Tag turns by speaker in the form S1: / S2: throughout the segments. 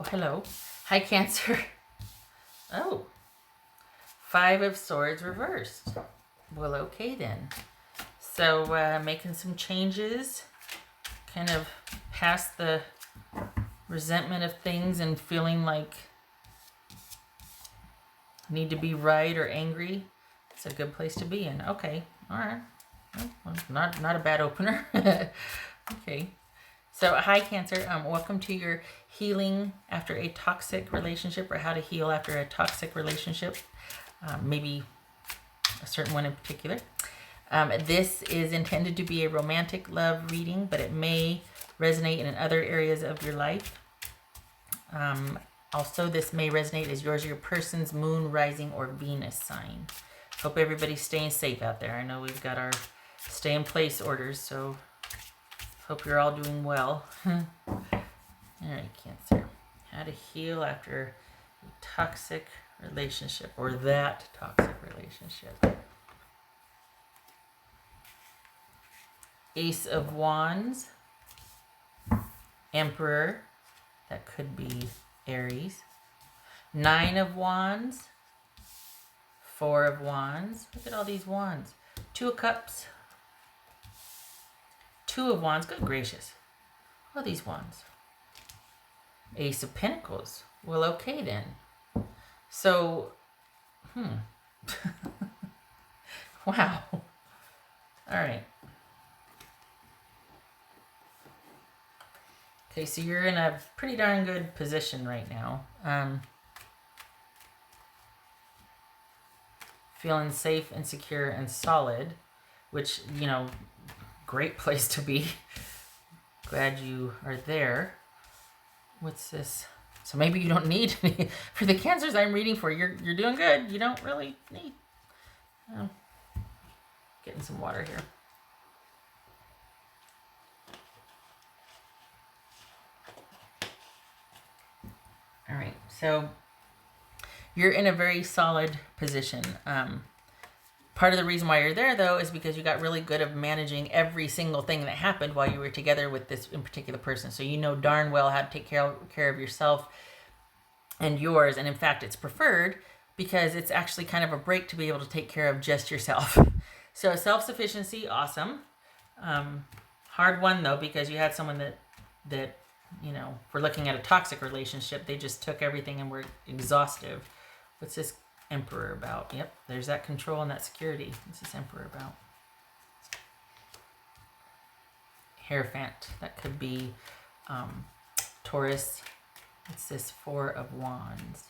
S1: Oh, hello. Hi, Cancer. Oh, Five of Swords reversed. Well, okay then. So making some changes, kind of past the resentment of things and feeling like need to be right or angry. It's a good place to be in. Okay, all right. Well, not a bad opener. Okay. So, hi, Cancer. Welcome to your healing after a toxic relationship, or how to heal after a toxic relationship. Maybe a certain one in particular. This is intended to be a romantic love reading, but it may resonate in other areas of your life. Also, this may resonate as yours or your person's moon, rising, or Venus sign. Hope everybody's staying safe out there. I know we've got our stay in place orders, so hope you're all doing well. All right, Cancer. How to heal after a toxic relationship, or that toxic relationship. Ace of Wands, Emperor, that could be Aries. Nine of Wands, Four of Wands. Look at all these wands. Two of Cups, Two of Wands. Good gracious. All these wands. Ace of Pentacles. Well, okay then. So, wow. All right. Okay, so you're in a pretty darn good position right now. Feeling safe and secure and solid, which, great place to be. Glad you are there. What's this? So maybe you don't need me. For the Cancers I'm reading for, you're doing good. You don't really need. Getting some water here. All right, so you're in a very solid position. Part of the reason why you're there, though, is because you got really good at managing every single thing that happened while you were together with this in particular person. So you know darn well how to take care of yourself and yours. And in fact, it's preferred because it's actually kind of a break to be able to take care of just yourself. So self-sufficiency, awesome. Hard one, though, because you had someone that we're looking at a toxic relationship. They just took everything and were exhaustive. What's this Emperor about? Yep, there's that control and that security. What's this Emperor about? Hierophant. That could be Taurus. What's this Four of Wands?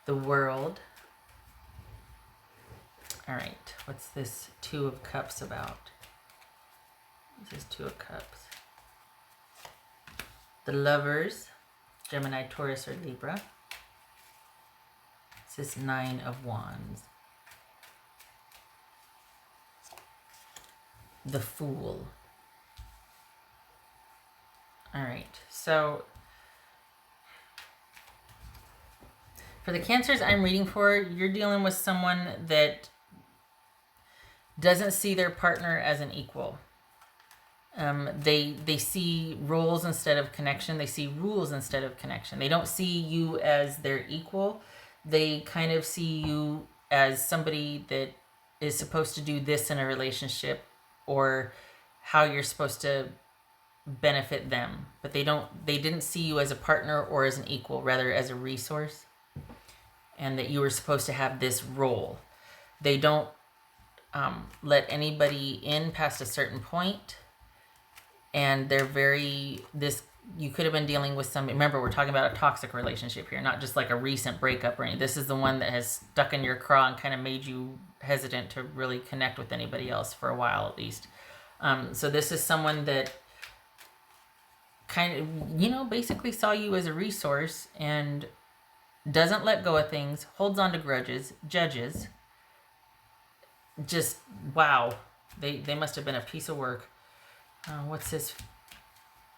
S1: The World. All right, what's this Two of Cups about? This is Two of Cups. The Lovers, Gemini, Taurus, or Libra. This is Nine of Wands. The Fool. All right, so for the Cancers I'm reading for, you're dealing with someone that doesn't see their partner as an equal. They see roles instead of connection. They see rules instead of connection. They don't see you as their equal. They kind of see you as somebody that is supposed to do this in a relationship, or how you're supposed to benefit them. But they didn't see you as a partner or as an equal, rather as a resource, and that you were supposed to have this role. They don't let anybody in past a certain point. And they're you could have been dealing with remember, we're talking about a toxic relationship here, not just like a recent breakup or anything. This is the one that has stuck in your craw and kind of made you hesitant to really connect with anybody else for a while, at least. So this is someone that kind of, basically saw you as a resource and doesn't let go of things, holds on to grudges, judges. Just, wow. They must have been a piece of work. What's this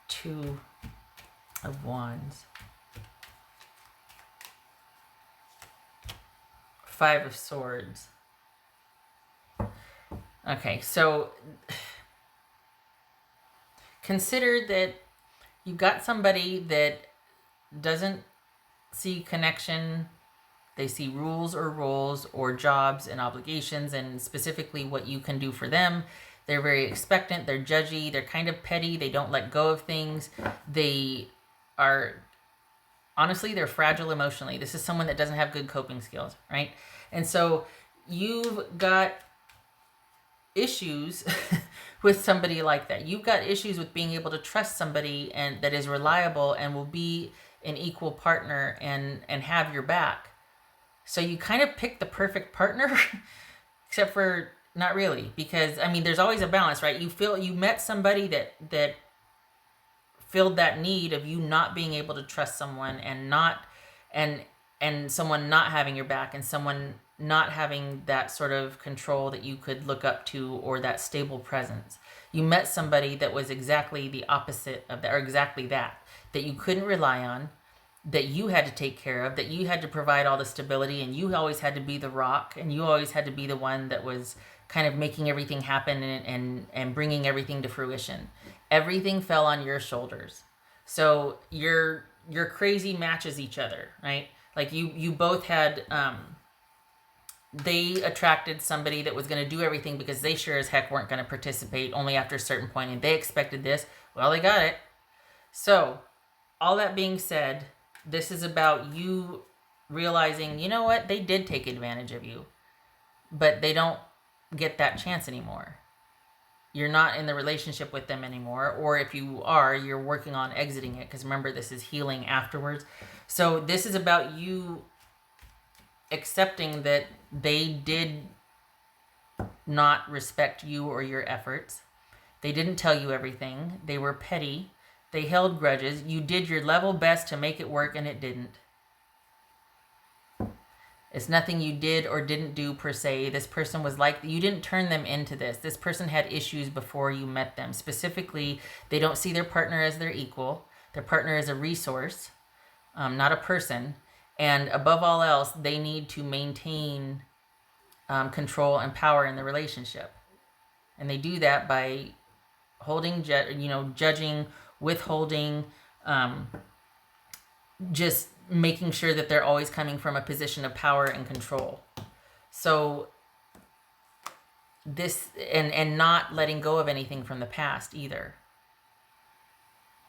S1: Two of Wands? Five of Swords. Okay, so consider that you've got somebody that doesn't see connection. They see rules or roles or jobs and obligations and specifically what you can do for them. They're very expectant. They're judgy. They're kind of petty. They don't let go of things. They are, honestly, they're fragile emotionally. This is someone that doesn't have good coping skills, right? And so you've got issues with somebody like that. You've got issues with being able to trust somebody and that is reliable and will be an equal partner and have your back. So you kind of pick the perfect partner, except for not really, because I mean, there's always a balance, right? You met somebody that filled that need of you not being able to trust someone and someone not having your back and someone not having that sort of control that you could look up to or that stable presence. You met somebody that was exactly the opposite of that, or exactly that you couldn't rely on, that you had to take care of, that you had to provide all the stability, and you always had to be the rock, and you always had to be the one that was kind of making everything happen and bringing everything to fruition. Everything fell on your shoulders. So your crazy matches each other, right? Like you both had, they attracted somebody that was going to do everything because they sure as heck weren't going to participate only after a certain point, and they expected this. Well, they got it. So all that being said, this is about you realizing, you know what, they did take advantage of you, but they don't get that chance anymore. You're not in the relationship with them anymore, or if you are, you're working on exiting it, because remember, this is healing afterwards. So this is about you accepting that they did not respect you or your efforts. They didn't tell you everything. They were petty. They held grudges. You did your level best to make it work, and it didn't. It's nothing you did or didn't do per se. This person was like, you didn't turn them into this. This person had issues before you met them. Specifically, they don't see their partner as their equal. Their partner is a resource, not a person. And above all else, they need to maintain control and power in the relationship. And they do that by holding, judging, withholding, just making sure that they're always coming from a position of power and control. So this, and not letting go of anything from the past either.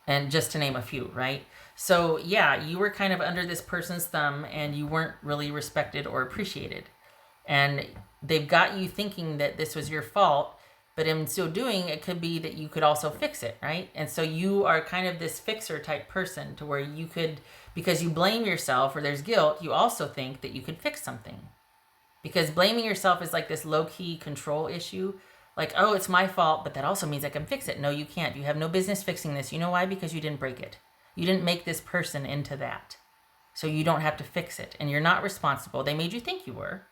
S1: And just to name a few, right? So yeah, you were kind of under this person's thumb and you weren't really respected or appreciated. And they've got you thinking that this was your fault, but in so doing, it could be that you could also fix it, right? And so you are kind of this fixer type person to where you could, because you blame yourself or there's guilt, you also think that you could fix something. Because blaming yourself is like this low-key control issue. Like, oh, it's my fault, but that also means I can fix it. No, you can't. You have no business fixing this. You know why? Because you didn't break it. You didn't make this person into that. So you don't have to fix it. And you're not responsible. They made you think you were,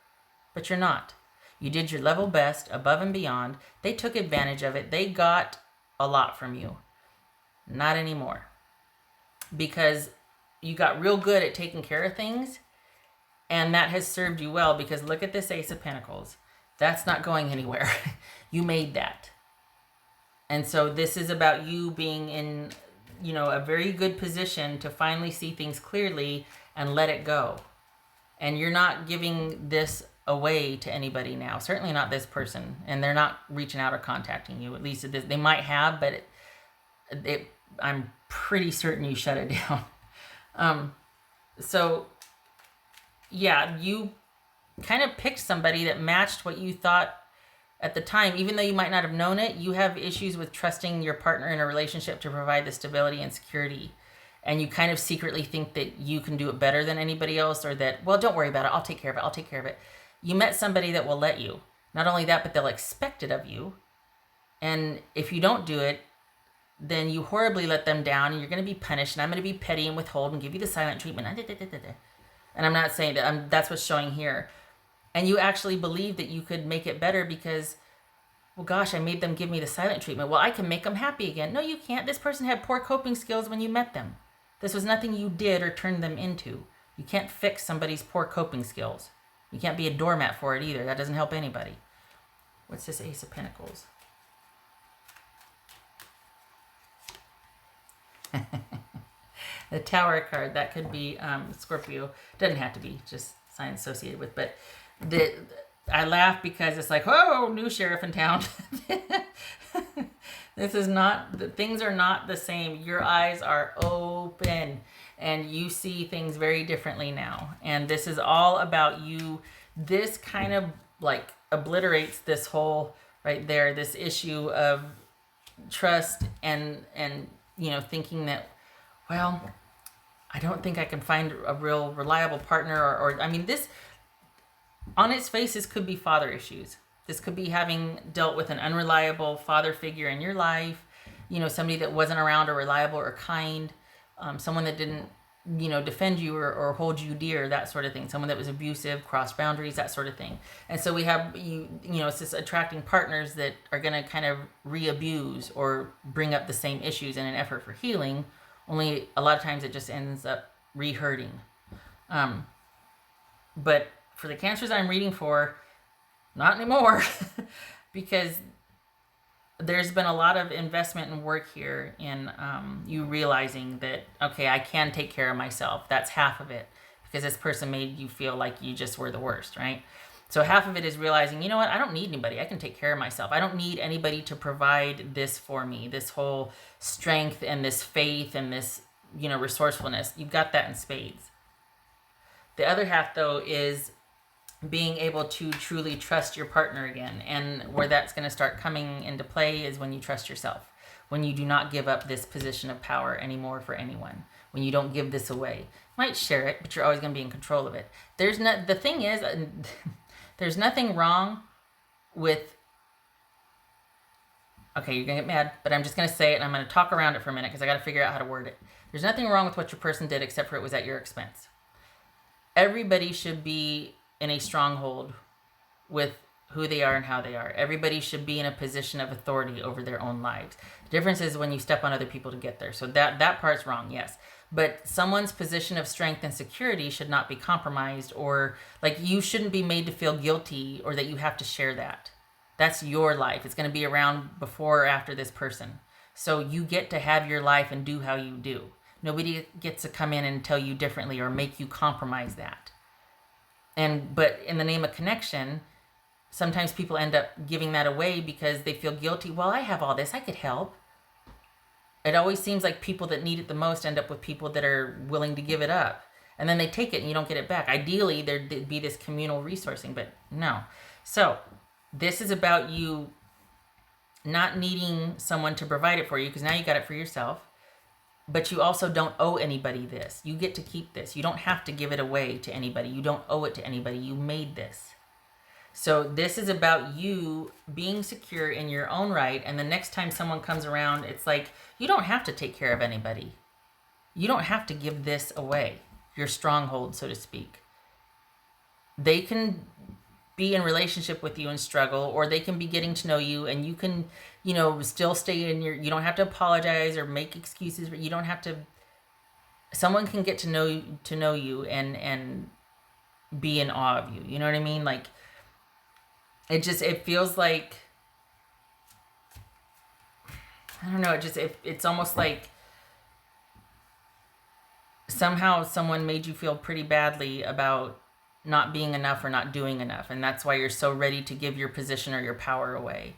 S1: but you're not. You did your level best, above and beyond. They took advantage of it. They got a lot from you. Not anymore. Because you got real good at taking care of things, and that has served you well, because look at this Ace of Pentacles. That's not going anywhere. You made that. And so this is about you being in, a very good position to finally see things clearly and let it go. And you're not giving this away to anybody now. Certainly not this person. And they're not reaching out or contacting you. At least they might have, but I'm pretty certain you shut it down. So yeah, you kind of picked somebody that matched what you thought at the time. Even though you might not have known it, you have issues with trusting your partner in a relationship to provide the stability and security. And you kind of secretly think that you can do it better than anybody else, or that, well, don't worry about it. I'll take care of it. You met somebody that will let you. Not only that, but they'll expect it of you. And if you don't do it, then you horribly let them down, and you're going to be punished, and I'm going to be petty and withhold and give you the silent treatment. And I'm not saying that, that's what's showing here. And you actually believe that you could make it better because, well, gosh, I made them give me the silent treatment. Well, I can make them happy again. No, you can't. This person had poor coping skills when you met them. This was nothing you did or turned them into. You can't fix somebody's poor coping skills. You can't be a doormat for it either. That doesn't help anybody. What's this Ace of Pentacles? The Tower card, that could be Scorpio. Doesn't have to be, just sign associated with. But the I laugh because it's like, oh, new sheriff in town. This is not, things are not the same. Your eyes are open and you see things very differently now. And this is all about you. This kind of like obliterates this whole right there, this issue of trust and thinking that, well, I don't think I can find a real reliable partner or I mean, this on its face, this could be father issues. This could be having dealt with an unreliable father figure in your life, somebody that wasn't around or reliable or kind, someone that didn't, defend you or hold you dear, that sort of thing. Someone that was abusive, crossed boundaries, that sort of thing. And so we have, it's just attracting partners that are going to kind of re-abuse or bring up the same issues in an effort for healing. Only a lot of times it just ends up re-hurting. But for the cancers I'm reading for, not anymore, because there's been a lot of investment and work here in you realizing that, okay, I can take care of myself. That's half of it, because this person made you feel like you just were the worst, right? So half of it is realizing, you know what, I don't need anybody. I can take care of myself. I don't need anybody to provide this for me, this whole strength and this faith and this, resourcefulness. You've got that in spades. The other half, though, is being able to truly trust your partner again. And where that's going to start coming into play is when you trust yourself. When you do not give up this position of power anymore for anyone. When you don't give this away. You might share it, but you're always going to be in control of it. The thing is, there's nothing wrong with... Okay, you're going to get mad, but I'm just going to say it, and I'm going to talk around it for a minute because I got to figure out how to word it. There's nothing wrong with what your person did except for it was at your expense. Everybody should be in a stronghold with who they are and how they are. Everybody should be in a position of authority over their own lives. The difference is when you step on other people to get there. So that part's wrong, yes. But someone's position of strength and security should not be compromised, or like you shouldn't be made to feel guilty or that you have to share that. That's your life. It's going to be around before or after this person. So you get to have your life and do how you do. Nobody gets to come in and tell you differently or make you compromise that. But in the name of connection, sometimes people end up giving that away because they feel guilty. Well, I have all this. I could help. It always seems like people that need it the most end up with people that are willing to give it up. And then they take it and you don't get it back. Ideally, there'd be this communal resourcing, but no. So this is about you not needing someone to provide it for you because now you got it for yourself. But you also don't owe anybody this. You get to keep this. You don't have to give it away to anybody. You don't owe it to anybody. You made this. So this is about you being secure in your own right. And the next time someone comes around, it's like, you don't have to take care of anybody. You don't have to give this away, your stronghold, so to speak. They can be in relationship with you and struggle, or they can be getting to know you and you can, still stay in you don't have to apologize or make excuses. You don't have to, someone can get to know you and be in awe of you. You know what I mean? Like, it feels like, I don't know, it's almost like somehow someone made you feel pretty badly about not being enough or not doing enough. And that's why you're so ready to give your position or your power away.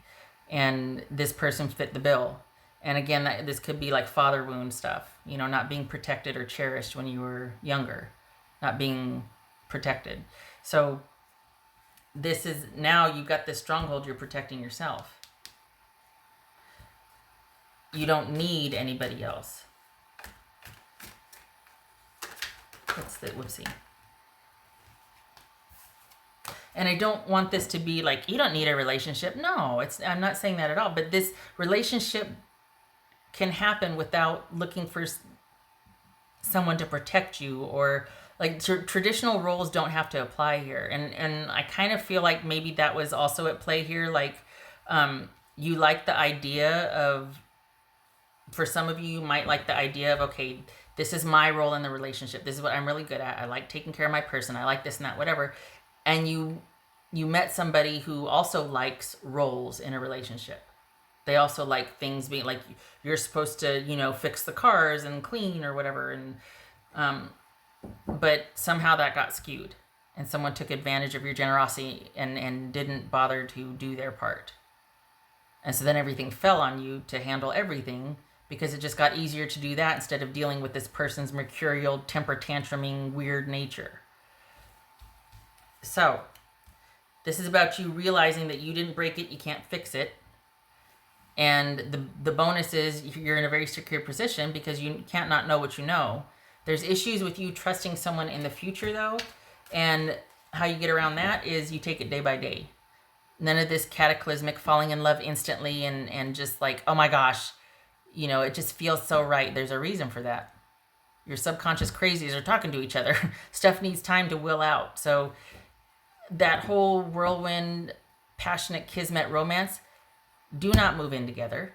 S1: And this person fit the bill. And again, this could be like father wound stuff, not being protected or cherished when you were younger, not being protected. So this is, now you've got this stronghold, you're protecting yourself. You don't need anybody else. Whoopsie. And I don't want this to be like, you don't need a relationship. No, I'm not saying that at all. But this relationship can happen without looking for someone to protect you, or like traditional roles don't have to apply here. And I kind of feel like maybe that was also at play here. Like, you like the idea of, for some of you might like the idea of, okay, this is my role in the relationship. This is what I'm really good at. I like taking care of my person. I like this and that, whatever. And you met somebody who also likes roles in a relationship. They also like things being like, you're supposed to, fix the cars and clean or whatever. And but somehow that got skewed, and someone took advantage of your generosity and didn't bother to do their part. And so then everything fell on you to handle everything, because it just got easier to do that instead of dealing with this person's mercurial, temper tantruming, weird nature. So this is about you realizing that you didn't break it, you can't fix it. And the bonus is you're in a very secure position because you can't not know what you know. There's issues with you trusting someone in the future, though. And how you get around that is you take it day by day. None of this cataclysmic falling in love instantly and just like, oh my gosh, it just feels so right. There's a reason for that. Your subconscious crazies are talking to each other. Stuff needs time to will out. So that whole whirlwind, passionate kismet romance, do not move in together.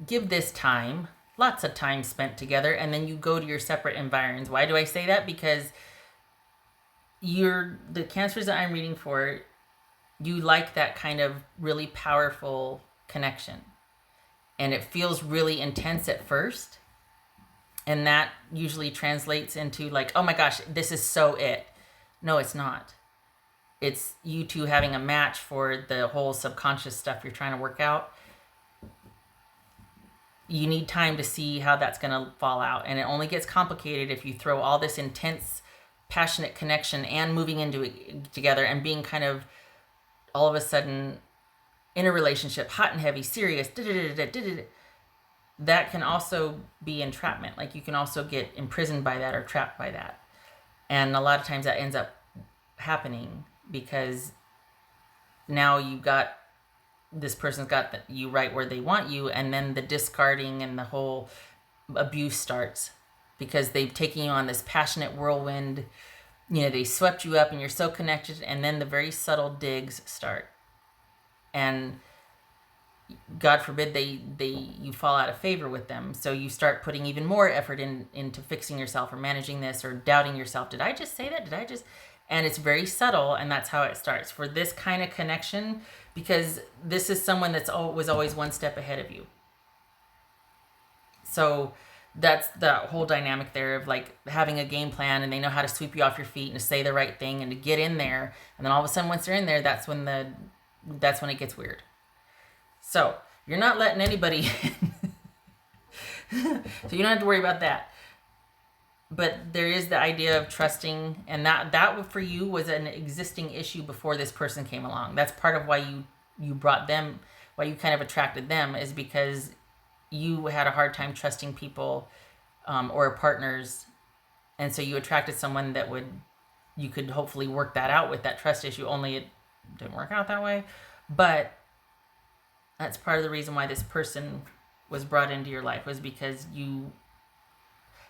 S1: Give this time, lots of time spent together, and then you go to your separate environs. Why do I say that? Because the cancers that I'm reading for, you like that kind of really powerful connection. And it feels really intense at first. And that usually translates into like, oh my gosh, this is so it. No, it's not. It's you two having a match for the whole subconscious stuff you're trying to work out. You need time to see how that's going to fall out. And it only gets complicated if you throw all this intense, passionate connection and moving into it together and being kind of all of a sudden in a relationship, hot and heavy, serious. That can also be entrapment. Like you can also get imprisoned by that or trapped by that. And a lot of times that ends up happening because now this person's got you right where they want you, and then the discarding and the whole abuse starts because they've taken you on this passionate whirlwind. They swept you up and you're so connected, and then the very subtle digs start. And God forbid you fall out of favor with them. So you start putting even more effort into fixing yourself or managing this or doubting yourself. Did I just say that? And it's very subtle, and that's how it starts. For this kind of connection, because this is someone was always one step ahead of you. So that's the whole dynamic there of like having a game plan, and they know how to sweep you off your feet and to say the right thing and to get in there. And then all of a sudden, once they're in there, that's when it gets weird. So you're not letting anybody in. So you don't have to worry about that. But there is the idea of trusting, and that for you was an existing issue before this person came along. That's part of why you brought them, why you kind of attracted them, is because you had a hard time trusting people or partners, and so you attracted someone that you could hopefully work that out with that trust issue. Only it didn't work out that way, but that's part of the reason why this person was brought into your life, was because you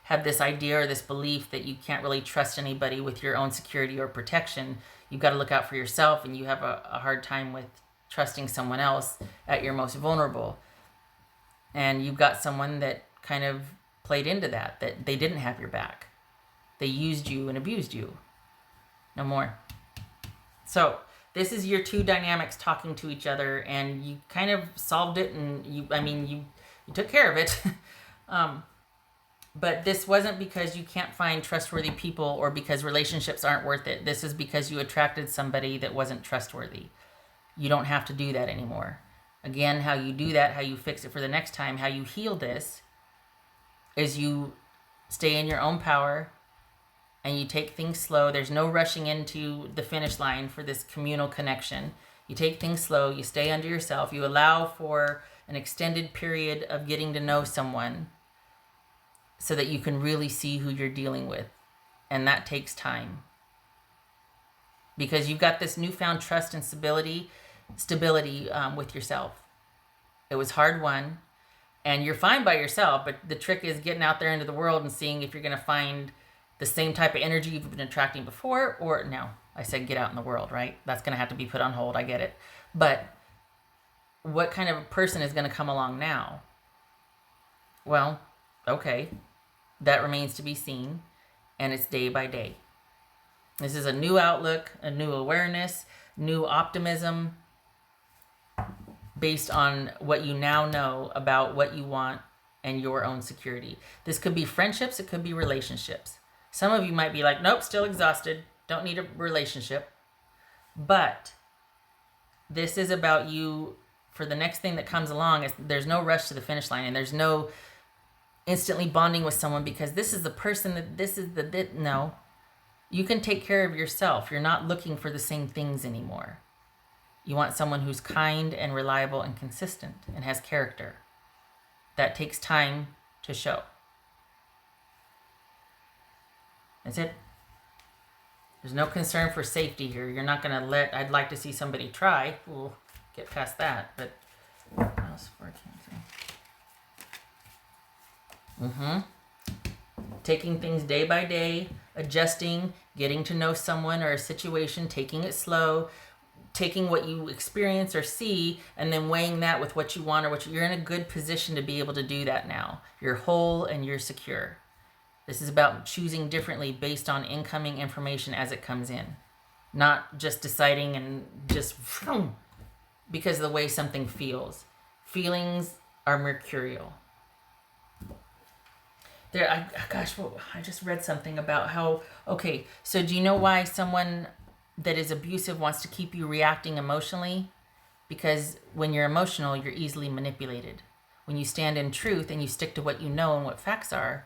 S1: have this idea or this belief that you can't really trust anybody with your own security or protection. You've got to look out for yourself, and you have a hard time with trusting someone else at your most vulnerable. And you've got someone that kind of played into that they didn't have your back. They used you and abused you. No more. So this is your two dynamics talking to each other, and you kind of solved it, and you took care of it. But this wasn't because you can't find trustworthy people or because relationships aren't worth it. This is because you attracted somebody that wasn't trustworthy. You don't have to do that anymore. Again, how you do that, how you fix it for the next time, how you heal this, is you stay in your own power and you take things slow. There's no rushing into the finish line for this communal connection. You take things slow, you stay under yourself, you allow for an extended period of getting to know someone so that you can really see who you're dealing with. And that takes time. Because you've got this newfound trust and stability with yourself. It was hard won, and you're fine by yourself, but the trick is getting out there into the world and seeing if you're going to find the same type of energy you've been attracting before, or no, I said get out in the world, right? That's going to have to be put on hold, I get it. But what kind of a person is going to come along now? Well, okay, that remains to be seen, and it's day by day. This is a new outlook, a new awareness, new optimism. based on what you now know about what you want and your own security. This could be friendships, it could be relationships. Some of you might be like, nope, still exhausted, don't need a relationship. But this is about you for the next thing that comes along. There's no rush to the finish line, and there's no instantly bonding with someone because this is the person no. You can take care of yourself. You're not looking for the same things anymore. You want someone who's kind and reliable and consistent and has character. That takes time to show. That's it. There's no concern for safety here. You're not going to I'd like to see somebody try. We'll get past that, but what else for Cancer? Taking things day by day, adjusting, getting to know someone or a situation, taking it slow, taking what you experience or see, and then weighing that with what you want or you're in a good position to be able to do that now. You're whole and you're secure. This is about choosing differently based on incoming information as it comes in. Not just deciding and just because of the way something feels. Feelings are mercurial. I just read something about how, okay, so do you know why someone that is abusive wants to keep you reacting emotionally? Because when you're emotional, you're easily manipulated. When you stand in truth and you stick to what you know and what facts are,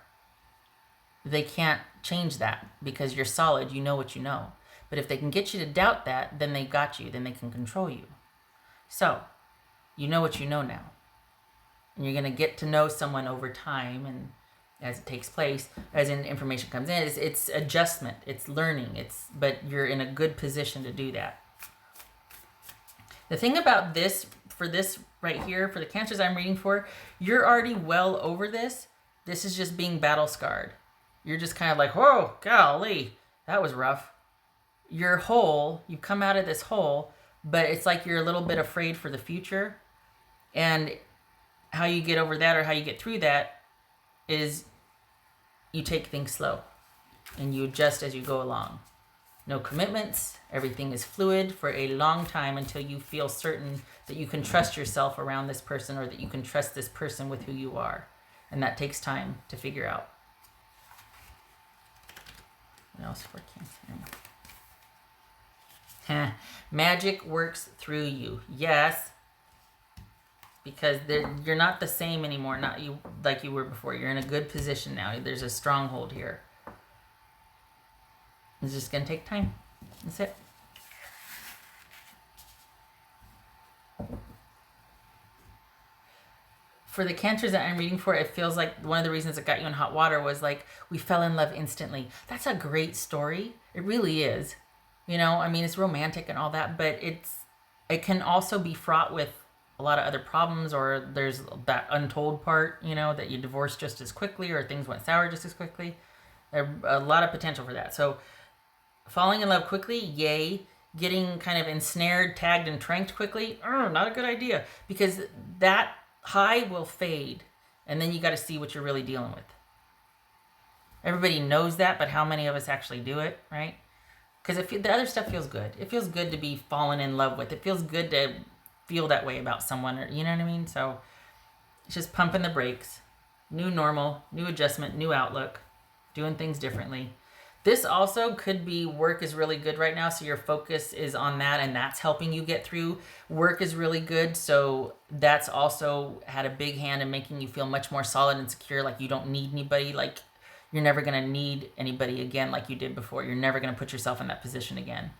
S1: they can't change that because you're solid, you know what you know. But if they can get you to doubt that, then they got you, then they can control you. So, you know what you know now. And you're going to get to know someone over time and as it takes place, as information comes in, it's adjustment, it's learning, but you're in a good position to do that. The thing about this right here, for the Cancers I'm reading for, you're already well over this. This is just being battle scarred. You're just kind of like, whoa, golly, that was rough. You're whole, you come out of this hole, but it's like you're a little bit afraid for the future. And how you get over that or how you get through that is you take things slow and you adjust as you go along. No commitments, everything is fluid for a long time until you feel certain that you can trust yourself around this person or that you can trust this person with who you are. And that takes time to figure out. What else for Cancer? Magic works through you. Yes. Because you're not the same anymore, not you like you were before. You're in a good position now. There's a stronghold here. It's just going to take time. That's it. For the Cancers that I'm reading for, it feels like one of the reasons it got you in hot water was like, we fell in love instantly. That's a great story. It really is. You know, I mean, it's romantic and all that, but it can also be fraught with a lot of other problems, or there's that untold part, you know, that you divorced just as quickly or things went sour just as quickly. There's a lot of potential for that. So falling in love quickly, yay. Getting kind of ensnared, tagged, and tranked quickly, not a good idea, because that high will fade, and then you got to see what you're really dealing with. Everybody knows that, but how many of us actually do it, right? Because the other stuff feels good. It feels good to be fallen in love with. It feels good to feel that way about someone, or you know what I mean? So it's just pumping the brakes. New normal, new adjustment, new outlook, doing things differently. This also could be work is really good right now, so your focus is on that, and that's helping you get through. Work is really good, so that's also had a big hand in making you feel much more solid and secure, like you don't need anybody, like you're never going to need anybody again like you did before. You're never going to put yourself in that position again.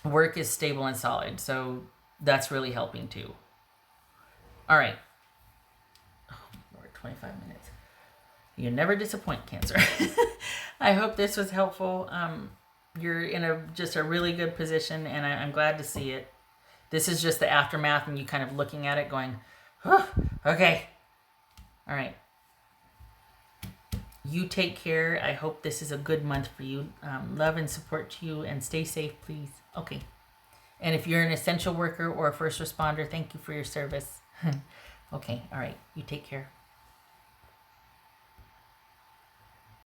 S1: Work is stable and solid, so that's really helping too. All right. Oh, Lord, 25 minutes. You never disappoint, Cancer. I hope this was helpful. You're in just a really good position, and I'm glad to see it. This is just the aftermath, and you kind of looking at it going, okay. All right. You take care. I hope this is a good month for you. Love and support to you, and stay safe, please. Okay. And if you're an essential worker or a first responder, thank you for your service. Okay. All right. You take care.